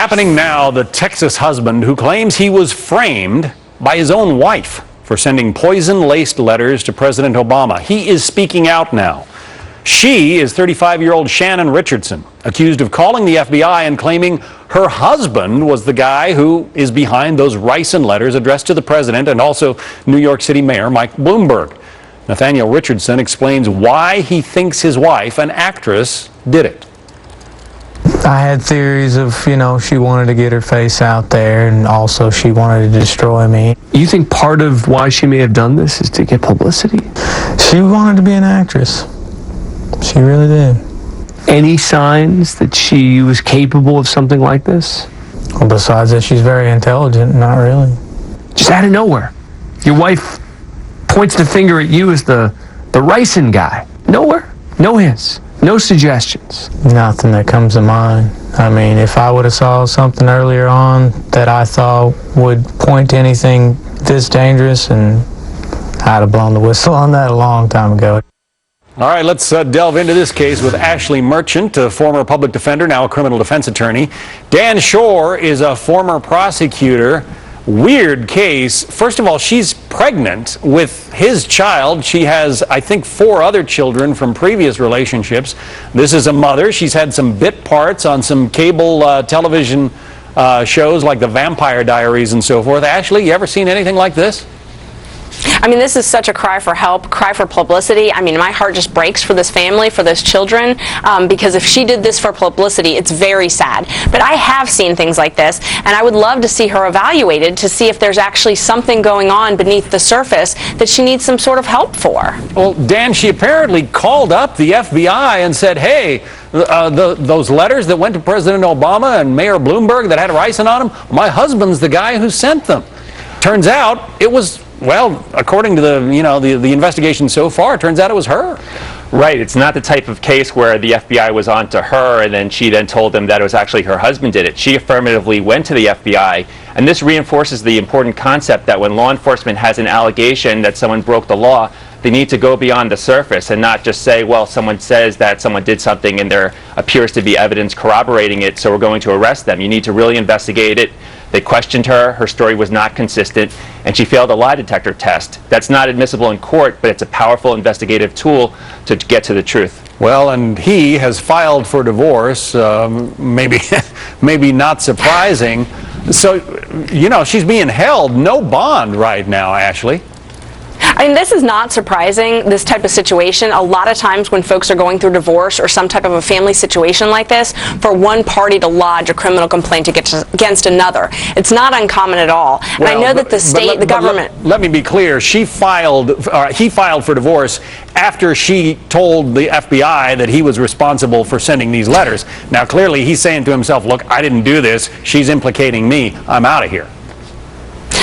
Happening now, the Texas husband who claims he was framed by his own wife for sending poison-laced letters to President Obama. He is speaking out now. She is 35-year-old Shannon Richardson, accused of calling the FBI and claiming her husband was the guy who is behind those ricin letters addressed to the president and also New York City Mayor Mike Bloomberg. Nathaniel Richardson explains why he thinks his wife, an actress, did it. I had theories of, she wanted to get her face out there, and also she wanted to destroy me. You think part of why she may have done this is to get publicity? She wanted to be an actress. She really did. Any signs that she was capable of something like this? Well, besides that, she's very intelligent. Not really. Just out of nowhere. Your wife points the finger at you as the ricin guy. Nowhere. No hints. No suggestions. Nothing that comes to mind. I mean, if I would have saw something earlier on that I thought would point to anything this dangerous, and I'd have blown the whistle on that a long time ago. All right, let's delve into this case with Ashley Merchant, a former public defender, now a criminal defense attorney. Dan Schorr is a former prosecutor. Weird case. First of all, she's pregnant with his child. She has, I think, 4 other children from previous relationships. This is a mother. She's had some bit parts on some cable television shows like The Vampire Diaries and so forth. Ashley, you ever seen anything like this? I mean, this is such a cry for help, cry for publicity. I mean, my heart just breaks for this family, for those children, because if she did this for publicity, it's very sad. But I have seen things like this, and I would love to see her evaluated to see if there's actually something going on beneath the surface that she needs some sort of help for. Well, Dan, she apparently called up the FBI and said, hey, those letters that went to President Obama and Mayor Bloomberg that had ricin on them, my husband's the guy who sent them. Turns out it was, well, according to the investigation so far, it turns out it was her. Right. It's not the type of case where the FBI was on to her and then she then told them that it was actually her husband did it. She affirmatively went to the FBI, and this reinforces the important concept that when law enforcement has an allegation that someone broke the law, they need to go beyond the surface and not just say, well, someone says that someone did something and there appears to be evidence corroborating it, so we're going to arrest them. You need to really investigate it. They questioned her. Her story was not consistent, and she failed a lie detector test. That's not admissible in court, but it's a powerful investigative tool to get to the truth. Well, and he has filed for divorce, maybe not surprising. So, she's being held, no bond right now, Ashley. I mean, this is not surprising, this type of situation. A lot of times when folks are going through divorce or some type of a family situation like this, for one party to lodge a criminal complaint against another, it's not uncommon at all. And I know that the state, the government... Let me be clear. He filed for divorce after she told the FBI that he was responsible for sending these letters. Now, clearly, he's saying to himself, look, I didn't do this. She's implicating me. I'm out of here.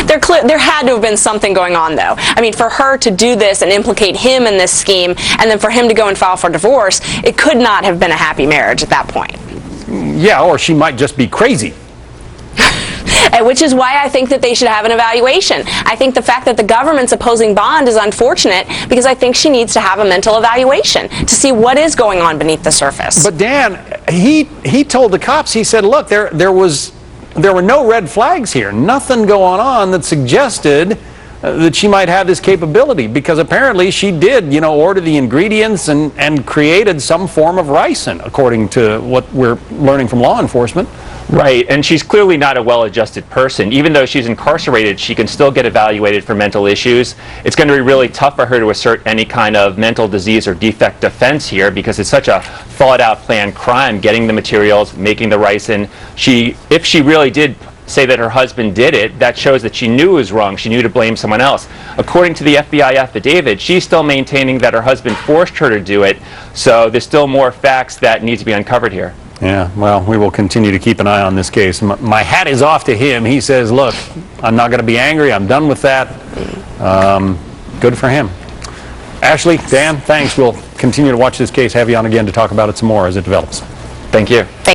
There had to have been something going on, though. I mean, for her to do this and implicate him in this scheme, and then for him to go and file for divorce, it could not have been a happy marriage at that point. Yeah, or she might just be crazy. Which is why I think that they should have an evaluation. I think the fact that the government's opposing bond is unfortunate, because I think she needs to have a mental evaluation to see what is going on beneath the surface. But Dan, he told the cops, he said, look, there were no red flags here, nothing going on that suggested that she might have this capability, because apparently she did, order the ingredients and created some form of ricin, according to what we're learning from law enforcement. Right, and she's clearly not a well-adjusted person. Even though she's incarcerated, she can still get evaluated for mental issues. It's going to be really tough for her to assert any kind of mental disease or defect defense here, because it's such a thought-out, planned crime, getting the materials, making the ricin. If she really did say that her husband did it, that shows that she knew it was wrong. She knew to blame someone else. According to the FBI affidavit, she's still maintaining that her husband forced her to do it, so there's still more facts that need to be uncovered here. Yeah, well, we will continue to keep an eye on this case. My hat is off to him. He says, look, I'm not going to be angry. I'm done with that. Good for him. Ashley, Dan, thanks. We'll continue to watch this case, have you on again to talk about it some more as it develops. Thank you.